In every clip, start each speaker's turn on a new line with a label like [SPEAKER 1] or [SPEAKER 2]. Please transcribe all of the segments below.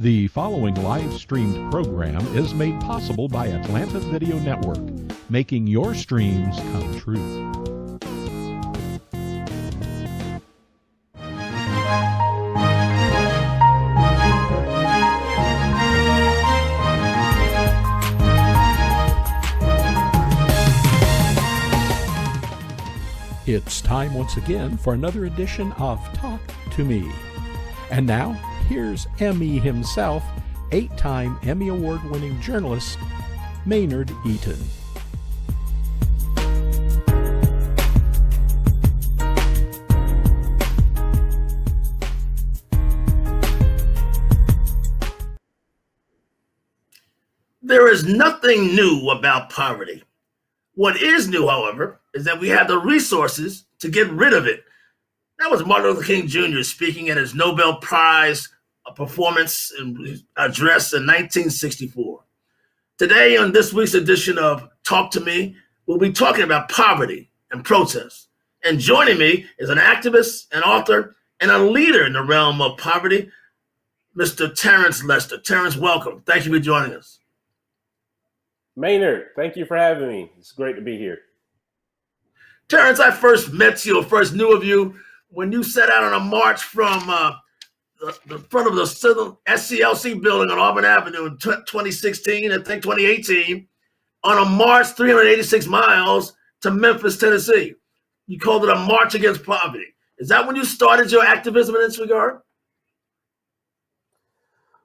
[SPEAKER 1] The following live-streamed program is made possible by Atlanta Video Network, making your streams come true. It's time once again for another edition of Talk to Me. And now, here's Emmy himself, 8-time Emmy Award-winning journalist, Maynard Eaton.
[SPEAKER 2] There is nothing new about poverty. What is new, however, is that we have the resources to get rid of it. That was Martin Luther King Jr. speaking at his Nobel Prize performance and address in 1964. Today, on this week's edition of Talk to Me, we'll be talking about poverty and protest. And joining me is an activist, an author, and a leader in the realm of poverty, Mr. Terence Lester. Terence, welcome. Thank you for joining us.
[SPEAKER 3] Maynard, thank you for having me. It's great to be here.
[SPEAKER 2] Terence, I first met you, or first knew of you, when you set out on a march from the front of the SCLC building on Auburn Avenue in 2016, I think 2018, on a march 386 miles to Memphis, Tennessee. You called it a march against poverty. Is that when you started your activism in this regard?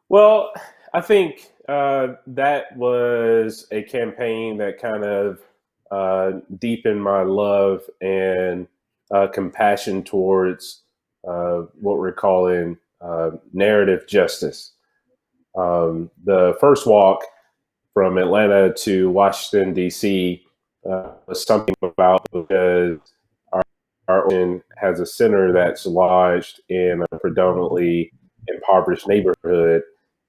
[SPEAKER 3] Well, I think that was a campaign that kind of deepened my love and compassion towards what we're calling narrative justice. The first walk from Atlanta to Washington, D.C. Was something about because our organization has a center that's lodged in a predominantly impoverished neighborhood.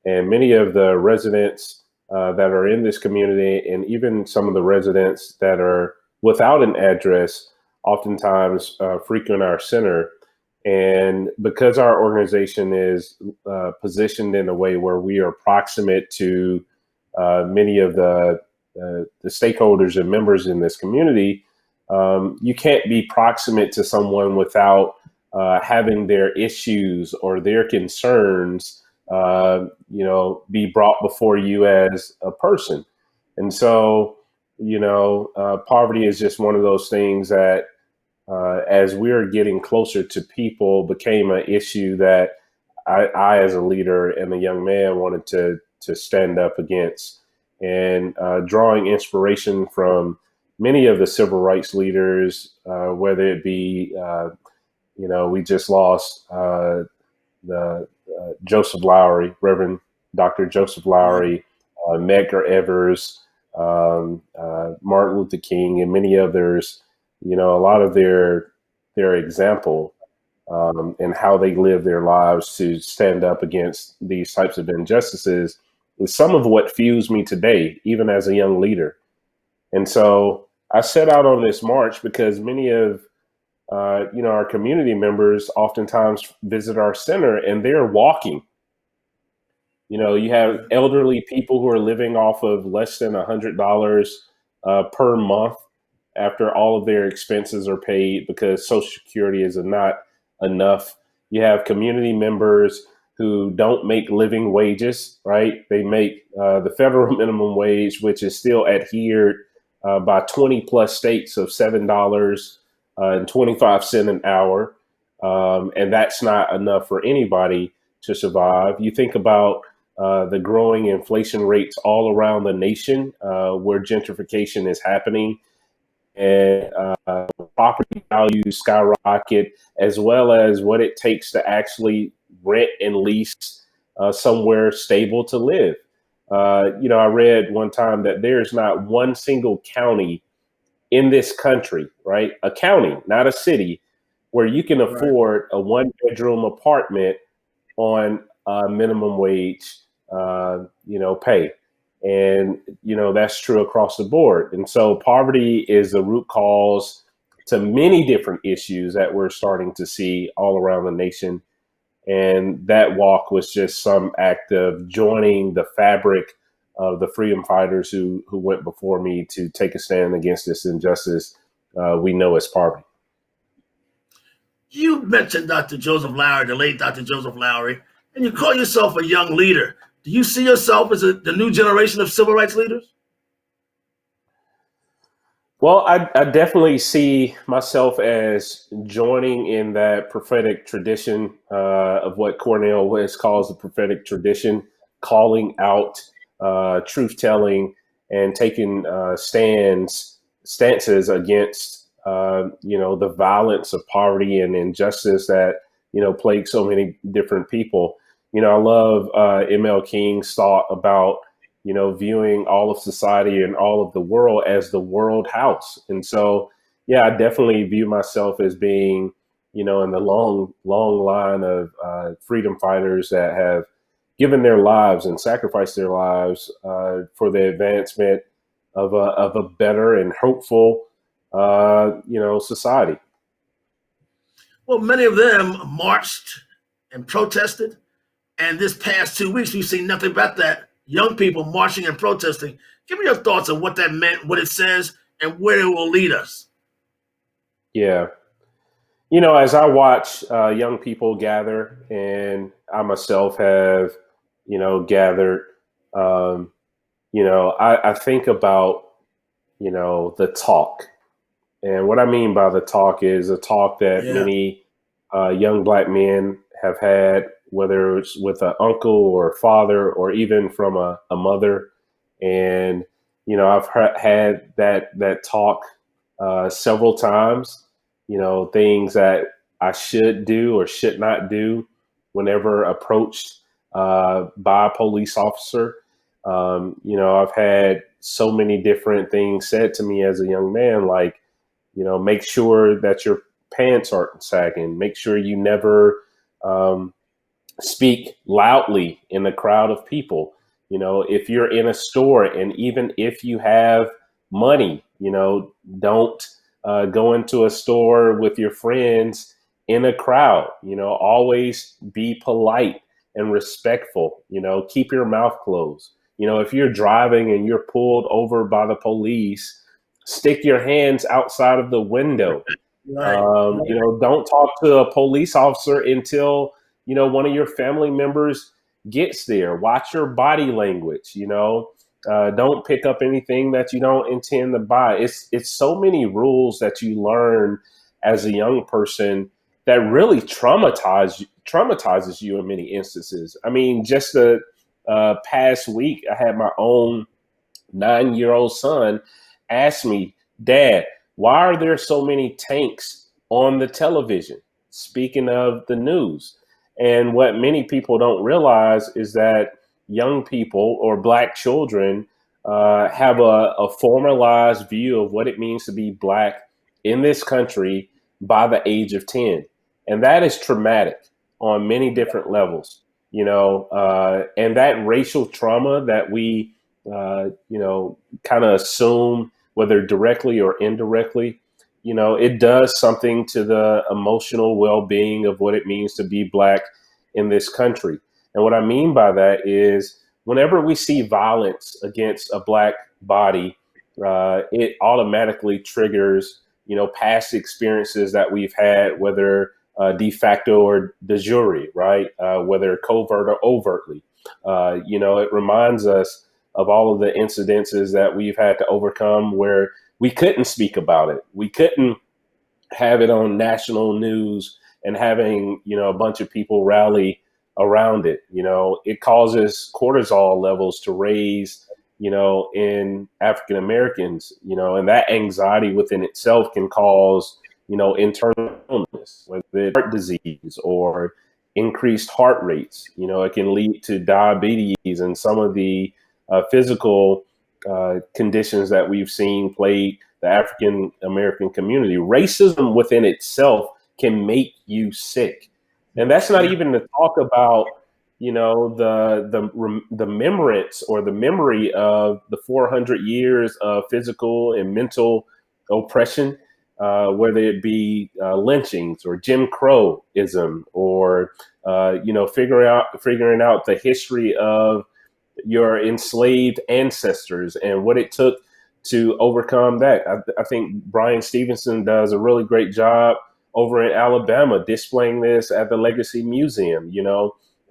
[SPEAKER 3] And many of the residents that are in this community, and even some of the residents that are without an address, oftentimes frequent our center. And because our organization is positioned in a way where we are proximate to many of the stakeholders and members in this community, you can't be proximate to someone without having their issues or their concerns be brought before you as a person. And so, poverty is just one of those things that, as we're getting closer to people, became an issue that I as a leader and a young man, wanted to stand up against, and drawing inspiration from many of the civil rights leaders, whether it be, we just lost the Joseph Lowery, Reverend Dr. Joseph Lowery, Medgar Evers, Martin Luther King, and many others. A lot of their example and how they live their lives to stand up against these types of injustices is some of what fuels me today, even as a young leader. And so I set out on this march because many of our community members oftentimes visit our center and they're walking. You have elderly people who are living off of less than $100 per month after all of their expenses are paid because Social Security is not enough. You have community members who don't make living wages, right? They make the federal minimum wage, which is still adhered by 20 plus states of $7.25 an hour. And that's not enough for anybody to survive. You think about the growing inflation rates all around the nation where gentrification is happening, and property values skyrocket, as well as what it takes to actually rent and lease somewhere stable to live. I read one time that there's not one single county in this country, right? A county, not a city, where you can afford a one-bedroom apartment on minimum wage, pay. And, that's true across the board. And so poverty is the root cause to many different issues that we're starting to see all around the nation. And that walk was just some act of joining the fabric of the freedom fighters who went before me to take a stand against this injustice we know as poverty.
[SPEAKER 2] You mentioned Dr. Joseph Lowery, the late Dr. Joseph Lowery, and you call yourself a young leader. Do you see yourself as the new generation of civil rights leaders?
[SPEAKER 3] Well, I definitely see myself as joining in that prophetic tradition of what Cornel West calls the prophetic tradition, calling out truth telling and taking stances against the violence of poverty and injustice that plague so many different people. I love M.L. King's thought about viewing all of society and all of the world as the world house. And so, yeah, I definitely view myself as being, in the long line of freedom fighters that have given their lives and sacrificed their lives for the advancement of a better and hopeful, society.
[SPEAKER 2] Well, many of them marched and protested. And this past 2 weeks, we've seen nothing but that. Young people marching and protesting. Give me your thoughts on what that meant, what it says, and where it will lead us.
[SPEAKER 3] Yeah. As I watch young people gather, and I myself have, gathered, I think about, the talk. And what I mean by the talk is a talk that
[SPEAKER 2] Yeah.
[SPEAKER 3] many young Black men have had, whether it's with an uncle or a father or even from a mother. And, I've had that talk several times, things that I should do or should not do whenever approached by a police officer. I've had so many different things said to me as a young man, like, make sure that your pants aren't sagging. Make sure you never speak loudly in a crowd of people. If you're in a store and even if you have money, don't go into a store with your friends in a crowd. Always be polite and respectful. Keep your mouth closed. If you're driving and you're pulled over by the police, stick your hands outside of the window.
[SPEAKER 2] Right.
[SPEAKER 3] Don't talk to a police officer until one of your family members gets there. Watch your body language. Don't pick up anything that you don't intend to buy. It's so many rules that you learn as a young person that really traumatizes you in many instances. I mean, just the past week, I had my own 9-year-old son ask me, "Dad, why are there so many tanks on the television?" Speaking of the news. And what many people don't realize is that young people or Black children have a formalized view of what it means to be Black in this country by the age of 10. And that is traumatic on many different levels, and that racial trauma that we, kind of assume, whether directly or indirectly, it does something to the emotional well-being of what it means to be Black in this country. And what I mean by that is whenever we see violence against a Black body, it automatically triggers, past experiences that we've had, whether de facto or de jure, right? Whether covert or overtly. It reminds us of all of the incidences that we've had to overcome where we couldn't speak about it. We couldn't have it on national news and having, a bunch of people rally around it. It causes cortisol levels to raise, in African Americans, and that anxiety within itself can cause, internal illness, whether it's heart disease or increased heart rates. It can lead to diabetes and some of the physical conditions that we've seen plague the African American community. Racism within itself can make you sick, and that's not even to talk about the remembrance or the memory of the 400 years of physical and mental oppression whether it be lynchings or Jim Crowism, or figuring out the history of your enslaved ancestors and what it took to overcome that. I think Brian Stevenson does a really great job over in Alabama displaying this at the Legacy Museum,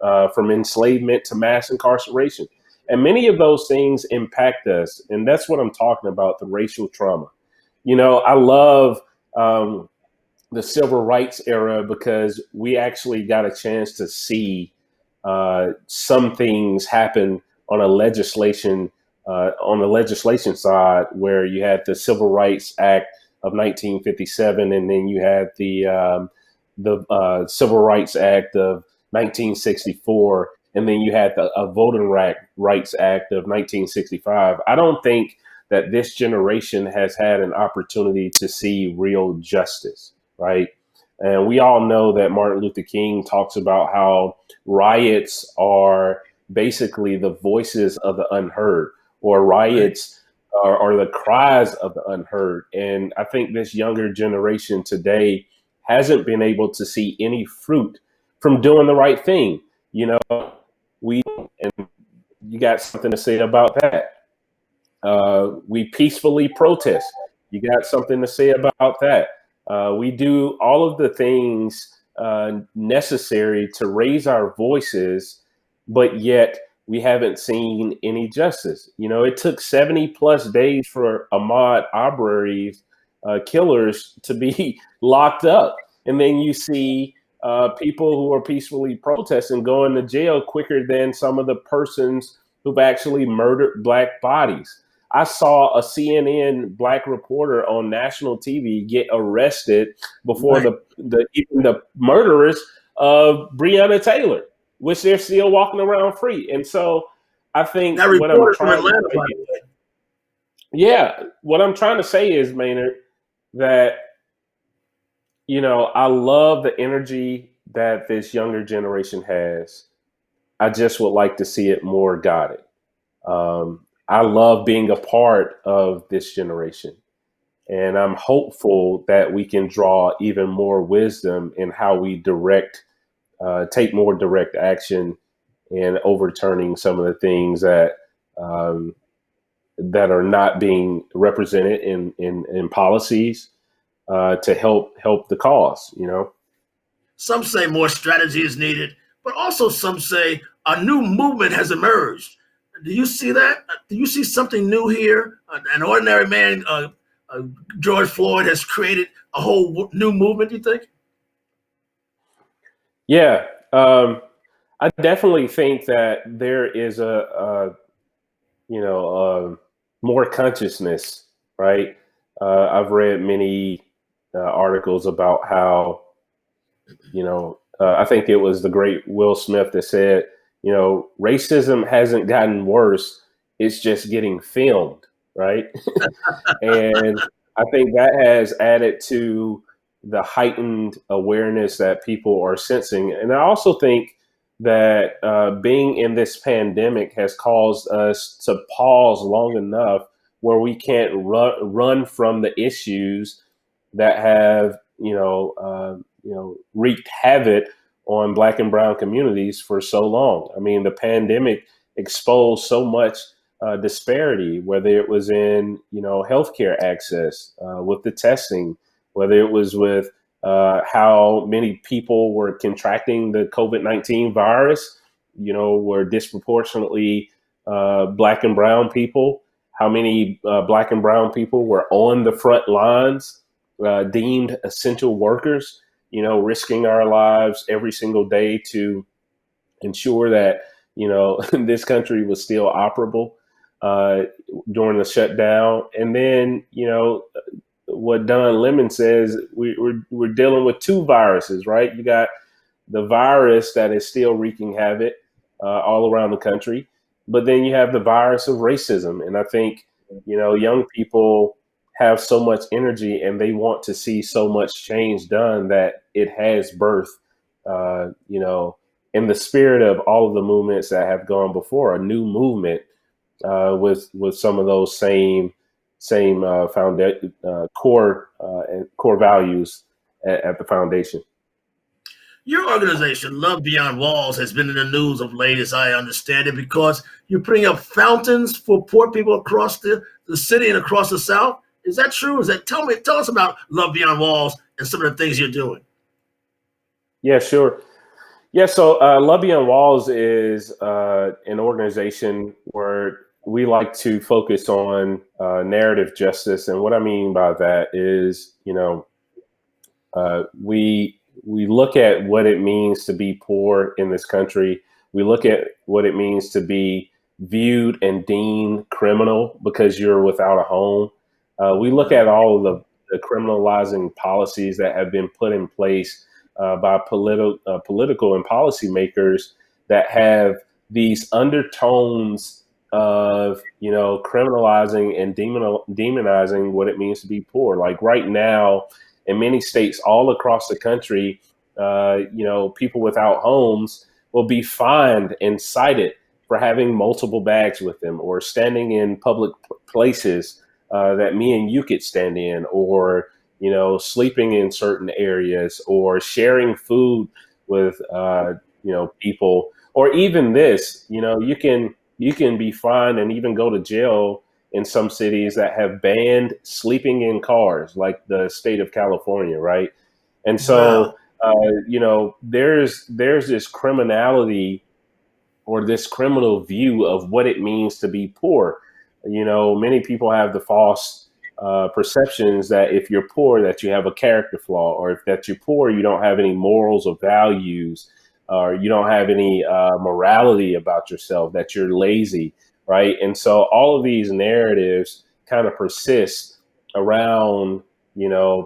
[SPEAKER 3] from enslavement to mass incarceration. And many of those things impact us. And that's what I'm talking about, the racial trauma. I love the civil rights era because we actually got a chance to see some things happen on a legislation side, where you had the Civil Rights Act of 1957, and then you had the Civil Rights Act of 1964, and then you had the Voting Rights Act of 1965. I don't think that this generation has had an opportunity to see real justice, right? And we all know that Martin Luther King talks about how riots are basically the voices of the unheard, or riots are the cries of the unheard. And I think this younger generation today hasn't been able to see any fruit from doing the right thing. And you got something to say about that. We peacefully protest. You got something to say about that. We do all of the things necessary to raise our voices, but yet we haven't seen any justice. It took 70 plus days for Ahmaud Arbery's killers to be locked up. And then you see people who are peacefully protesting going to jail quicker than some of the persons who've actually murdered Black bodies. I saw a CNN Black reporter on national TV get arrested before even the murderers of Breonna Taylor, which they're still walking around free. And so I think
[SPEAKER 2] that
[SPEAKER 3] what I'm
[SPEAKER 2] reporter from
[SPEAKER 3] trying
[SPEAKER 2] Atlanta,
[SPEAKER 3] to
[SPEAKER 2] by
[SPEAKER 3] say,
[SPEAKER 2] the way.
[SPEAKER 3] yeah, what I'm trying to say is, Maynard, that I love the energy that this younger generation has. I just would like to see it more guided. I love being a part of this generation, and I'm hopeful that we can draw even more wisdom in how we take more direct action in overturning some of the things that are not being represented in policies to help the cause.
[SPEAKER 2] Some say more strategy is needed, but also some say a new movement has emerged. Do you see that? Do you see something new here? An ordinary man, George Floyd, has created a whole new movement, you think?
[SPEAKER 3] Yeah, I definitely think that there is more consciousness, right? I've read many articles about how, I think it was the great Will Smith that said, racism hasn't gotten worse. It's just getting filmed, right? And I think that has added to the heightened awareness that people are sensing. And I also think that being in this pandemic has caused us to pause long enough where we can't run from the issues that have, wreaked havoc on Black and brown communities for so long. I mean, the pandemic exposed so much disparity, whether it was in, healthcare access, with the testing, whether it was with how many people were contracting the COVID-19 virus, were disproportionately Black and brown people, how many Black and brown people were on the front lines, deemed essential workers, risking our lives every single day to ensure that, this country was still operable during the shutdown. And then, what Don Lemon says, we're dealing with two viruses, right? You got the virus that is still wreaking havoc all around the country, but then you have the virus of racism. And I think, young people have so much energy and they want to see so much change done that it has birth, in the spirit of all of the movements that have gone before, a new movement with some of those same same core and core values at the foundation.
[SPEAKER 2] Your organization, Love Beyond Walls, has been in the news of late, as I understand it, because you're putting up fountains for poor people across the city and across the South. Is that true? Is that tell us about Love Beyond Walls and some of the things you're doing?
[SPEAKER 3] Yeah, sure. Yeah, so Love Beyond Walls is an organization where we like to focus on narrative justice, and what I mean by that is, we look at what it means to be poor in this country. We look at what it means to be viewed and deemed criminal because you're without a home. We look at all of the criminalizing policies that have been put in place by political and policymakers that have these undertones of criminalizing and demonizing what it means to be poor. Like right now, in many states all across the country, people without homes will be fined and cited for having multiple bags with them or standing in public places that me and you could stand in, or sleeping in certain areas, or sharing food with people, or even this, you can be fined and even go to jail in some cities that have banned sleeping in cars, like the state of California, right? And so,
[SPEAKER 2] Wow.
[SPEAKER 3] there's this criminality or this criminal view of what it means to be poor. Many people have the false perceptions that if you're poor, that you have a character flaw, or if that you're poor, you don't have any morals or values, or you don't have any morality about yourself, that you're lazy, right? And so all of these narratives kind of persist around,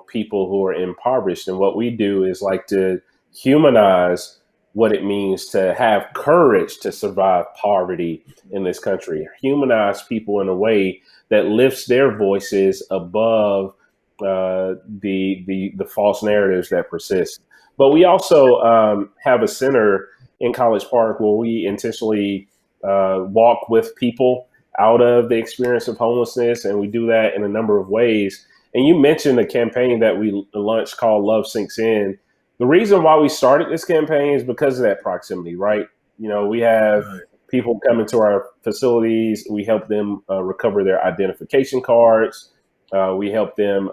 [SPEAKER 3] people who are impoverished. And what we do is like to humanize what it means to have courage to survive poverty in this country, humanize people in a way that lifts their voices above the false narratives that persist. But we also have a center in College Park where we intentionally walk with people out of the experience of homelessness, and we do that in a number of ways. And you mentioned a campaign that we launched called Love Sinks In. The reason why we started this campaign is because of that proximity, right? We have
[SPEAKER 2] Right.
[SPEAKER 3] people come into our facilities. We help them recover their identification cards. We help them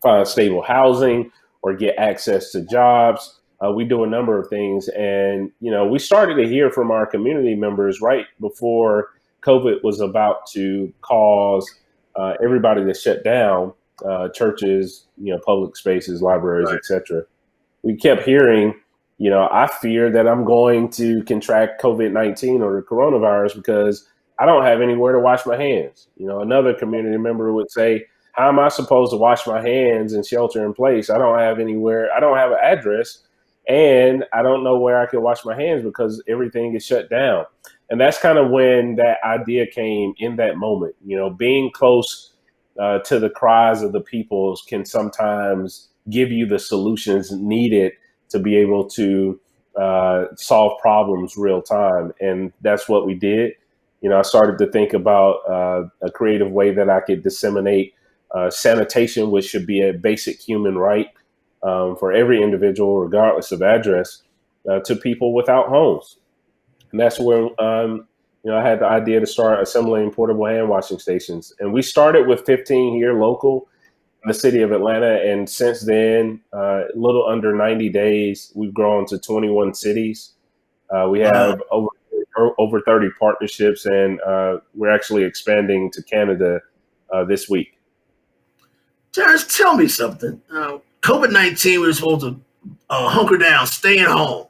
[SPEAKER 3] find stable housing or get access to jobs. We do a number of things. And, we started to hear from our community members right before COVID was about to cause everybody to shut down, churches, public spaces, libraries,
[SPEAKER 2] Right.
[SPEAKER 3] etc. We kept hearing, I fear that I'm going to contract COVID-19 or the coronavirus because I don't have anywhere to wash my hands. Another community member would say, how am I supposed to wash my hands and shelter in place? I don't have anywhere. I don't have an address, and I don't know where I can wash my hands because everything is shut down. And that's kind of when that idea came in that moment. Being close to the cries of the people can sometimes give you the solutions needed to be able to solve problems real time. And that's what we did. I started to think about a creative way that I could disseminate sanitation, which should be a basic human right for every individual, regardless of address, to people without homes. And that's where I had the idea to start assembling portable hand washing stations. And we started with 15 here local in the city of Atlanta. And since then, a little under 90 days, we've grown to 21 cities. We
[SPEAKER 2] Wow.
[SPEAKER 3] have over 30 partnerships, and we're actually expanding to Canada this week.
[SPEAKER 2] Terrence, tell me something. COVID-19, we were supposed to hunker down, stay at home.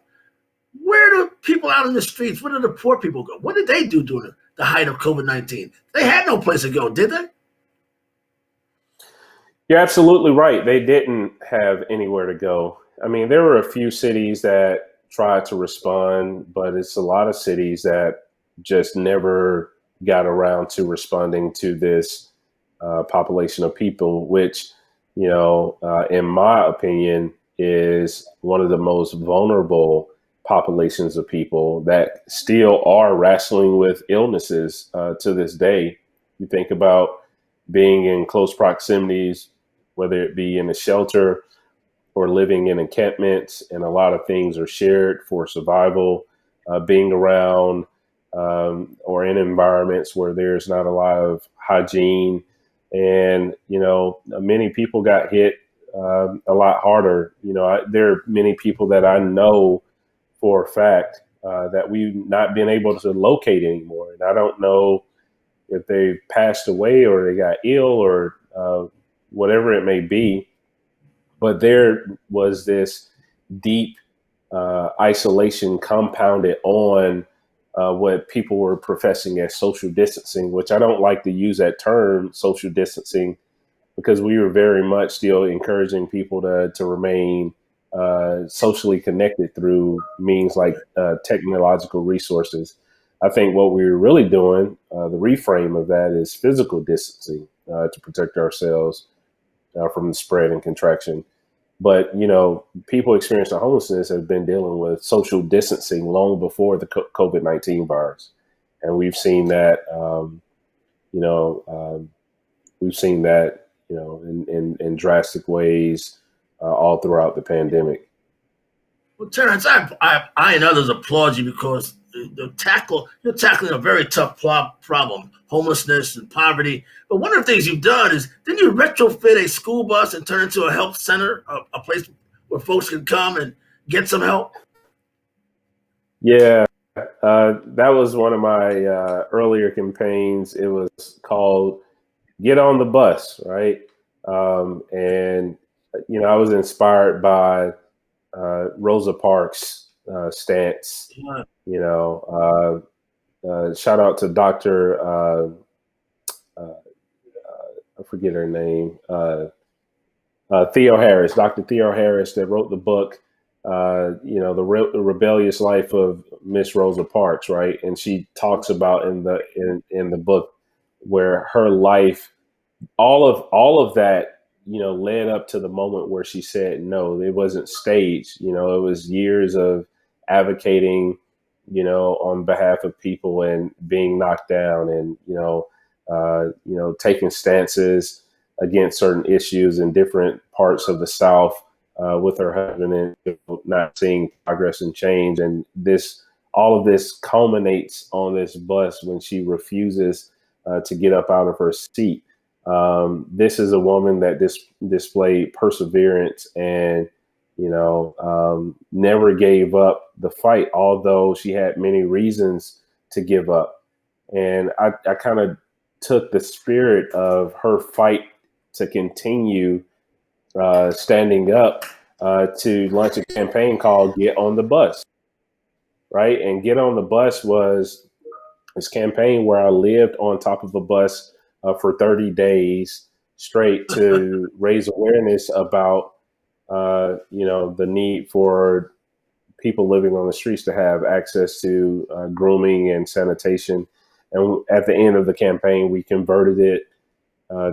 [SPEAKER 2] Where do people out in the streets, where did the poor people go? What did they do during the height of COVID-19? They had no place to go, did they?
[SPEAKER 3] You're absolutely right. They didn't have anywhere to go. I mean, there were a few cities that tried to respond, but it's a lot of cities that just never got around to responding to this population of people, which, in my opinion, is one of the most vulnerable populations of people that still are wrestling with illnesses to this day. You think about being in close proximities, whether it be in a shelter or living in encampments, and a lot of things are shared for survival. Being around or in environments where there's not a lot of hygiene, and many people got hit a lot harder. There are many people that I know for a fact that we've not been able to locate anymore, and I don't know if they've passed away or they got ill or whatever it may be. But there was this deep isolation compounded on what people were professing as social distancing, which I don't like to use that term, social distancing, because we were very much still encouraging people to remain socially connected through means like technological resources. I think what we were really doing, the reframe of that, is physical distancing to protect ourselves from the spread and contraction. But, people experiencing homelessness have been dealing with social distancing long before the COVID-19 virus. And we've seen that, we've seen that, in drastic ways all throughout the pandemic.
[SPEAKER 2] Well, Terence, I and others applaud you because you're tackling a very tough problem, homelessness and poverty. But one of the things you've done is, didn't you retrofit a school bus and turn it into a health center, a place where folks can come and get some help?
[SPEAKER 3] Yeah, that was one of my earlier campaigns. It was called Get on the Bus, right? And I was inspired by Rosa Parks' stance. Shout out to Dr. I forget her name, Theo Harris, Dr. Theo Harris, that wrote the book, the rebellious life of Miss Rosa Parks, right? And she talks about in the book where her life, all of that, led up to the moment where she said no. It wasn't staged. It was years of advocating, on behalf of people and being knocked down, and taking stances against certain issues in different parts of the South with her husband, and not seeing progress and change. And all of this culminates on this bus when she refuses to get up out of her seat. This is a woman that displayed perseverance and, never gave up the fight, although she had many reasons to give up. And I kind of took the spirit of her fight to continue standing up to launch a campaign called Get on the Bus, right? And Get on the Bus was this campaign where I lived on top of a bus for 30 days straight to raise awareness about, the need for people living on the streets to have access to grooming and sanitation. And at the end of the campaign, we converted it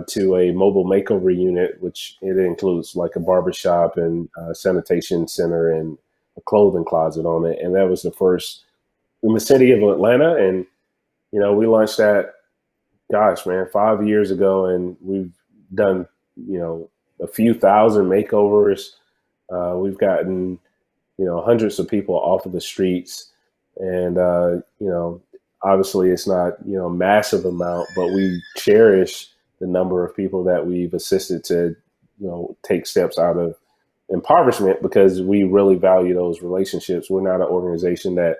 [SPEAKER 3] to a mobile makeover unit, which it includes like a barbershop and sanitation center and a clothing closet on it. And that was the first in the city of Atlanta. And, we launched that, 5 years ago, and we've done, a few thousand makeovers. We've gotten, hundreds of people off of the streets, and, obviously it's not, massive amount, but we cherish the number of people that we've assisted to, take steps out of impoverishment, because we really value those relationships. We're not an organization that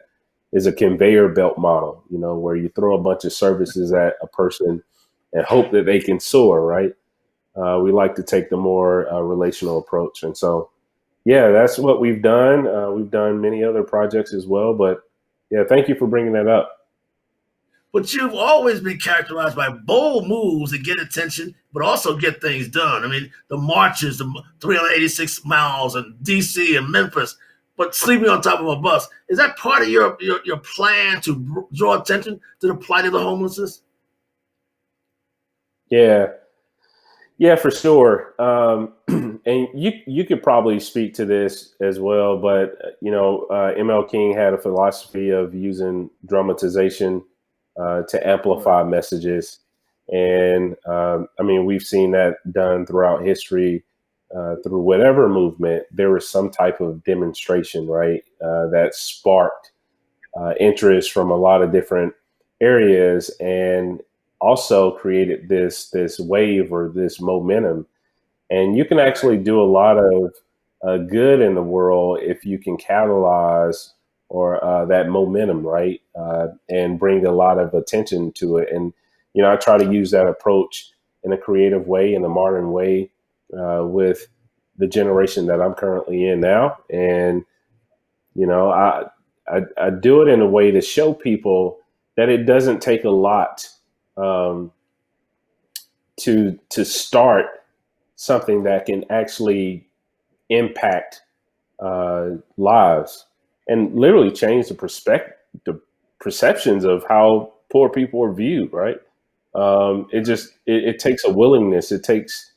[SPEAKER 3] is a conveyor belt model, where you throw a bunch of services at a person and hope that they can soar, right? We like to take the more relational approach. And so, yeah, that's what we've done. We've done many other projects as well, but yeah, thank you for bringing that up.
[SPEAKER 2] But you've always been characterized by bold moves to get attention, but also get things done. I mean, the marches, the 386 miles in D.C. and Memphis, but sleeping on top of a bus. Is that part of your plan to draw attention to the plight of the homelessness?
[SPEAKER 3] Yeah, for sure. And you could probably speak to this as well, but ML King had a philosophy of using dramatization to amplify messages. And I mean, we've seen that done throughout history. Through whatever movement, there was some type of demonstration, right, that sparked interest from a lot of different areas, and also created this wave or this momentum. And you can actually do a lot of good in the world if you can catalyze or that momentum, right, and bring a lot of attention to it. And I try to use that approach in a creative way, in a modern way, with the generation that I'm currently in now. And I do it in a way to show people that it doesn't take a lot um, to start something that can actually impact lives and literally change the perceptions of how poor people are viewed. Right? It takes a willingness. It takes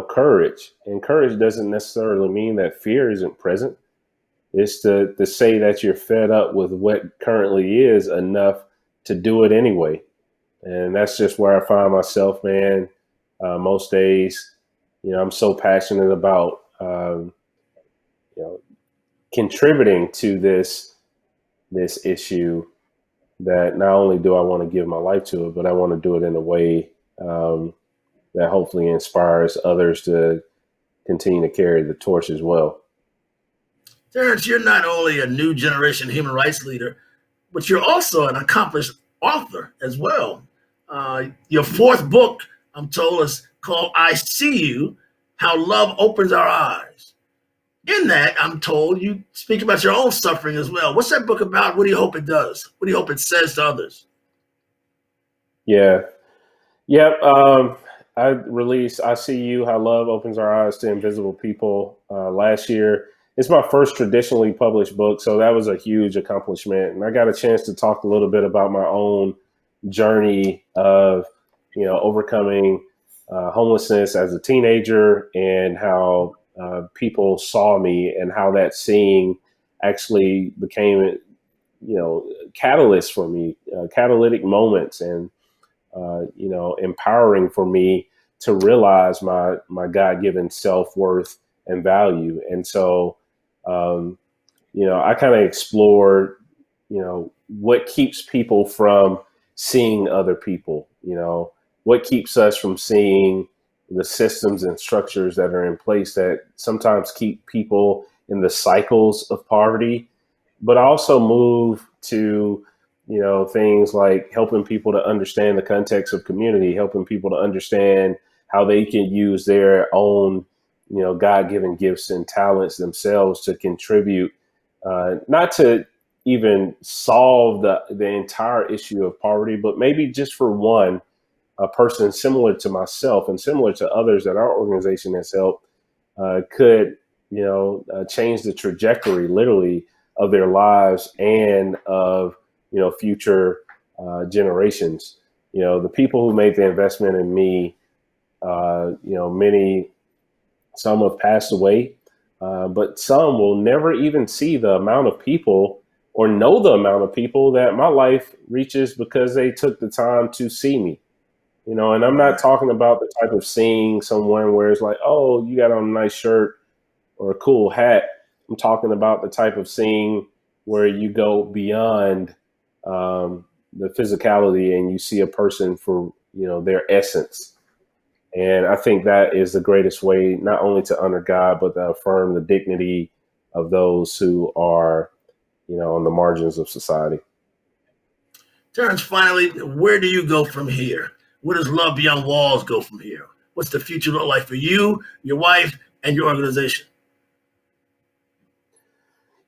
[SPEAKER 3] courage, and courage doesn't necessarily mean that fear isn't present. It's to say that you're fed up with what currently is enough to do it anyway. And that's just where I find myself, man. Most days, I'm so passionate about, you know, contributing to this issue that not only do I want to give my life to it, but I want to do it in a way that hopefully inspires others to continue to carry the torch as well.
[SPEAKER 2] Terrence, you're not only a new generation human rights leader, but you're also an accomplished author as well. Your fourth book, I'm told, is called I See You: How Love Opens Our Eyes. In that, I'm told you speak about your own suffering as well. What's that book about? What do you hope it does? What do you hope it says to others?
[SPEAKER 3] Yeah. Yep. I released I See You: How Love Opens Our Eyes to Invisible People last year. It's my first traditionally published book, so that was a huge accomplishment. And I got a chance to talk a little bit about my own journey of, overcoming homelessness as a teenager, and how people saw me, and how that seeing actually became, catalyst for me, catalytic moments, and empowering for me to realize my God-given self-worth and value. And so, I kind of explore, what keeps people from seeing other people, what keeps us from seeing the systems and structures that are in place that sometimes keep people in the cycles of poverty, but also move to, things like helping people to understand the context of community, helping people to understand how they can use their own, God-given gifts and talents themselves to contribute, not to even solve the entire issue of poverty, but maybe just for one, a person similar to myself and similar to others that our organization has helped, could, change the trajectory literally of their lives and of, future generations. The people who made the investment in me, some have passed away, but some will never even see the amount of people or know the amount of people that my life reaches because they took the time to see me. And I'm not talking about the type of seeing someone where it's like, oh, you got on a nice shirt or a cool hat. I'm talking about the type of seeing where you go beyond the physicality and you see a person for, their essence. And I think that is the greatest way, not only to honor God, but to affirm the dignity of those who are, on the margins of society.
[SPEAKER 2] Terrence, finally, where do you go from here? Where does Love Beyond Walls go from here? What's the future look like for you, your wife, and your organization?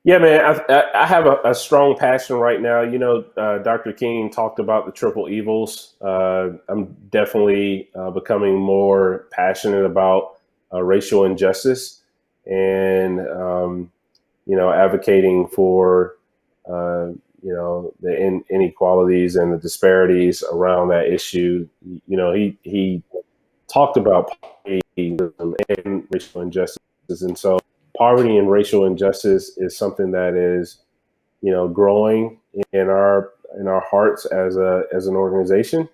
[SPEAKER 3] Yeah, man, I have a strong passion right now. Dr. King talked about the triple evils. I'm definitely becoming more passionate about racial injustice and, advocating for, the inequalities and the disparities around that issue. He talked about poverty and racial injustice. And so poverty and racial injustice is something that is, growing in our hearts as an organization.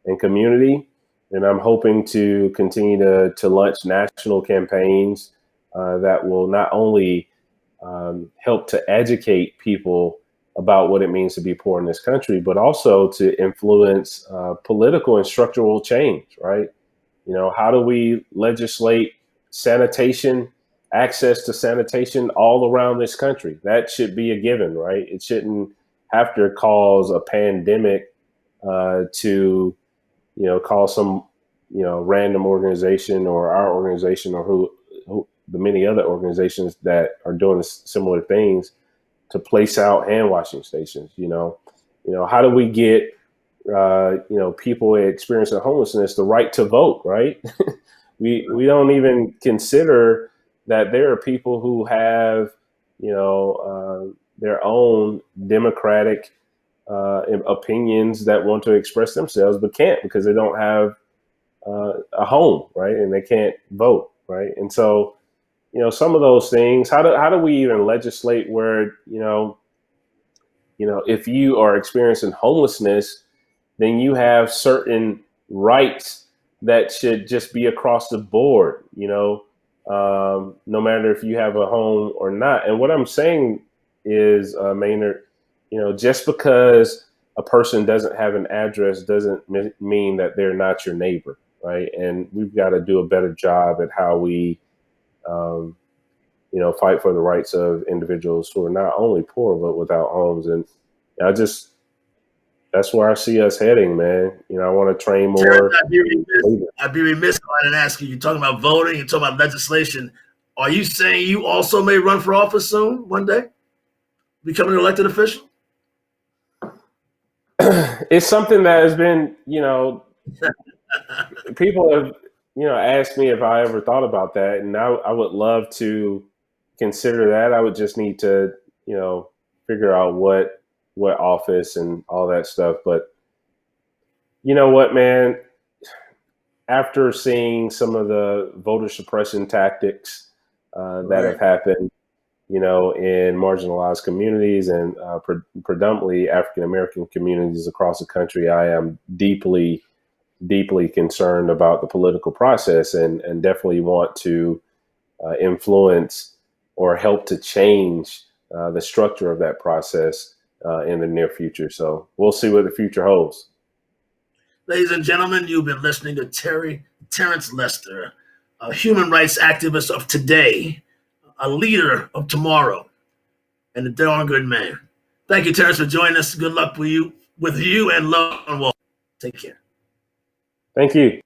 [SPEAKER 3] and community. And I'm hoping to continue to launch national campaigns that will not only help to educate people about what it means to be poor in this country, but also to influence political and structural change, right? How do we legislate sanitation, access to sanitation all around this country? That should be a given, right? It shouldn't have to cause a pandemic to, cause some, random organization or our organization or who the many other organizations that are doing similar things to place out hand washing stations. How do we get people experiencing homelessness the right to vote, right? we don't even consider that there are people who have their own democratic opinions that want to express themselves but can't because they don't have a home, right? And they can't vote, right? And so some of those things, how do we even legislate where if you are experiencing homelessness, then you have certain rights that should just be across the board, no matter if you have a home or not. And what I'm saying is, Maynard, just because a person doesn't have an address doesn't mean that they're not your neighbor, right? And we've got to do a better job at how we, fight for the rights of individuals who are not only poor, but without homes. And that's where I see us heading, man. I want to train more.
[SPEAKER 2] Terrence, I'd be remiss if I didn't ask you. You're talking about voting, you're talking about legislation. Are you saying you also may run for office soon, one day? Become an elected official?
[SPEAKER 3] It's something that has been, people have, asked me if I ever thought about that. And I would love to consider that. I would just need to, figure out what office and all that stuff. But you know what, man? After seeing some of the voter suppression tactics that have happened, in marginalized communities and predominantly African American communities across the country, I am deeply, deeply concerned about the political process and definitely want to influence or help to change the structure of that process in the near future. So we'll see what the future holds.
[SPEAKER 2] Ladies and gentlemen, you've been listening to Terence Lester, a human rights activist of today, a leader of tomorrow, and a darn good man. Thank you, Terence, for joining us. Good luck with you and love and walk. Take care.
[SPEAKER 3] Thank you.